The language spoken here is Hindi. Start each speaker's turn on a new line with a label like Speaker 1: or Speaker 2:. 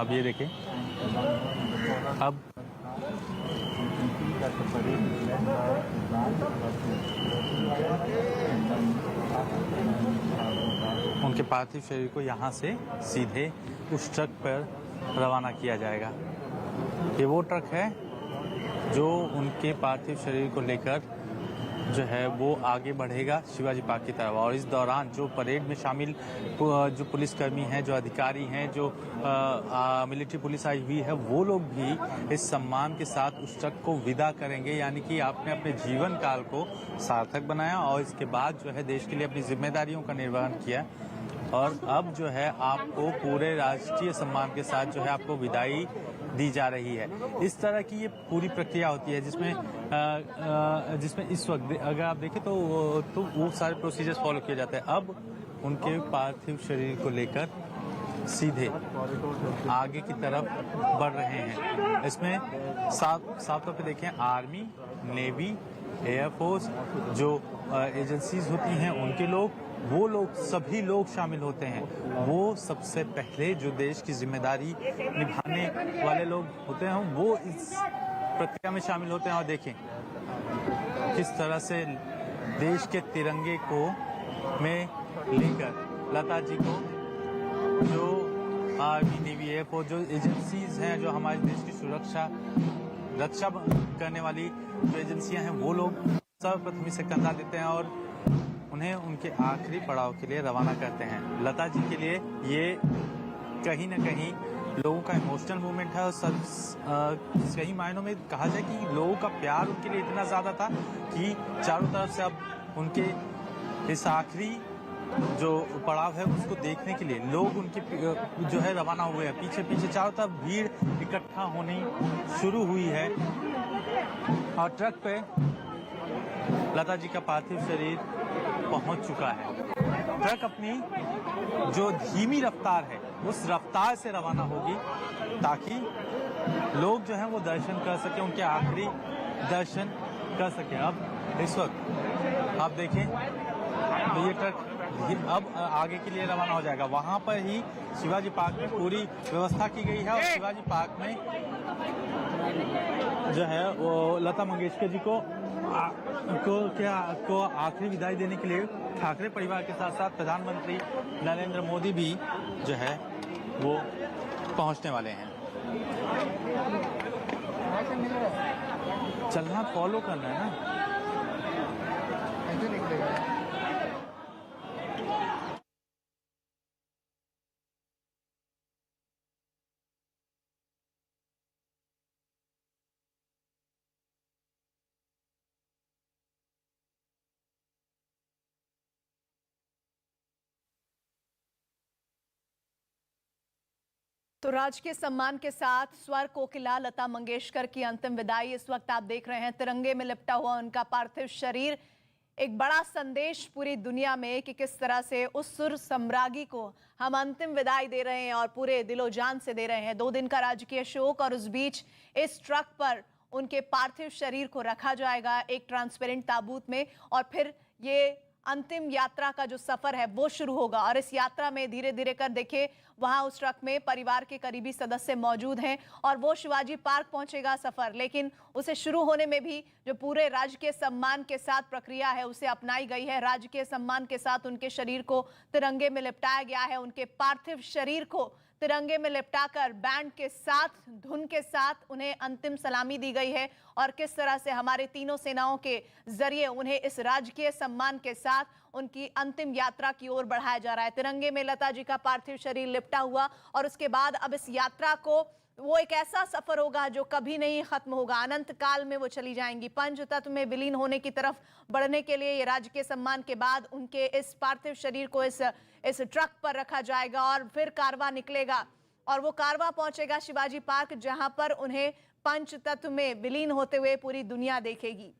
Speaker 1: अब ये देखें, अब उनके पार्थिव शरीर को यहाँ से सीधे उस ट्रक पर रवाना किया जाएगा। ये वो ट्रक है जो उनके पार्थिव शरीर को लेकर जो है वो आगे बढ़ेगा शिवाजी पार्क की तरफ। और इस दौरान जो परेड में शामिल जो पुलिसकर्मी हैं, जो अधिकारी हैं, जो मिलिट्री पुलिस आई हुई है, वो लोग भी इस सम्मान के साथ उस ट्रक को विदा करेंगे। यानी कि आपने अपने जीवन काल को सार्थक बनाया और इसके बाद जो है देश के लिए अपनी जिम्मेदारियों का निर्वहन किया और अब जो है आपको पूरे राष्ट्रीय सम्मान के साथ जो है आपको विदाई दी जा रही है। इस तरह की ये पूरी प्रक्रिया होती है जिसमें इस वक्त अगर आप देखें तो वो सारे प्रोसीजर्स फॉलो किए जाते हैं। अब उनके पार्थिव शरीर को लेकर सीधे आगे की तरफ बढ़ रहे हैं। इसमें साफ तौर पे देखें, आर्मी, नेवी, एयरफोर्स, जो एजेंसीज होती हैं उनके लोग, वो लोग सभी लोग शामिल होते हैं। वो सबसे पहले जो देश की जिम्मेदारी निभाने वाले लोग होते हैं वो इस प्रक्रिया में शामिल होते हैं। और देखें किस तरह से देश के तिरंगे को में लेकर लता जी को, जो आर्मी, नेवी, एयरफोर्स, जो एजेंसीज हैं, जो हमारे देश की रक्षा करने वाली जो एजेंसियां हैं, वो लोग सर्वप्रथम इसे कंधा देते हैं और उन्हें उनके आखिरी पड़ाव के लिए रवाना करते हैं। लता जी के लिए ये कहीं न कहीं लोगों का इमोशनल मूवमेंट है और सही मायनों में कहा जाए कि लोगों का प्यार उनके लिए इतना ज़्यादा था कि चारों तरफ से अब उनके इस आखिरी जो पड़ाव है उसको देखने के लिए लोग उनके जो है रवाना हुए हैं। पीछे पीछे चारों तरफ भीड़ इकट्ठा होनी शुरू हुई है और ट्रक पे लता जी का पार्थिव शरीर पहुंच चुका है। ट्रक अपनी जो धीमी रफ्तार है उस रफ्तार से रवाना होगी ताकि लोग जो हैं वो दर्शन कर सकें, उनके आखिरी दर्शन कर सकें। अब इस वक्त आप देखें तो ये ट्रक अब आगे के लिए रवाना हो जाएगा। वहां पर ही शिवाजी पार्क में पूरी व्यवस्था की गई है और शिवाजी पार्क में जो है वो लता मंगेशकर जी को आखिरी विदाई देने के लिए ठाकरे परिवार के साथ साथ प्रधानमंत्री नरेंद्र मोदी भी जो है वो पहुंचने वाले हैं। चलना फॉलो करना है ना।
Speaker 2: तो राजकीय सम्मान के साथ स्वर कोकिला लता मंगेशकर की अंतिम विदाई इस वक्त आप देख रहे हैं। तिरंगे में लिपटा हुआ उनका पार्थिव शरीर एक बड़ा संदेश पूरी दुनिया में कि किस तरह से उस सुर सम्राज्ञी को हम अंतिम विदाई दे रहे हैं और पूरे दिलो जान से दे रहे हैं। 2 दिन का राजकीय शोक और उस बीच इस ट्रक पर उनके पार्थिव शरीर को रखा जाएगा एक ट्रांसपेरेंट ताबूत में और फिर ये अंतिम यात्रा का जो सफर है वो शुरू होगा। और इस यात्रा में धीरे धीरे कर देखिए वहां उस ट्रक में परिवार के करीबी सदस्य मौजूद हैं और वो शिवाजी पार्क पहुंचेगा सफर। लेकिन उसे शुरू होने में भी जो पूरे राजकीय सम्मान के साथ प्रक्रिया है उसे अपनाई गई है। राजकीय सम्मान के साथ उनके शरीर को तिरंगे में लिपटाया गया है। उनके पार्थिव शरीर को तिरंगे में लिपटाकर बैंड के साथ, धुन के साथ उन्हें अंतिम सलामी दी गई है और किस तरह से हमारे तीनों सेनाओं के जरिए उन्हें इस राजकीय सम्मान के साथ उनकी अंतिम यात्रा की ओर बढ़ाया जा रहा है। तिरंगे में लता जी का पार्थिव शरीर लिपटा हुआ और उसके बाद अब इस यात्रा को वो एक ऐसा सफर होगा जो कभी नहीं खत्म होगा, अनंत काल में वो चली जाएंगी। पंच तत्व में विलीन होने की तरफ बढ़ने के लिए ये राजकीय सम्मान के बाद उनके इस पार्थिव शरीर को इस ट्रक पर रखा जाएगा और फिर कारवां निकलेगा और वो कारवां पहुंचेगा शिवाजी पार्क जहां पर उन्हें पंच तत्व में विलीन होते हुए पूरी दुनिया देखेगी।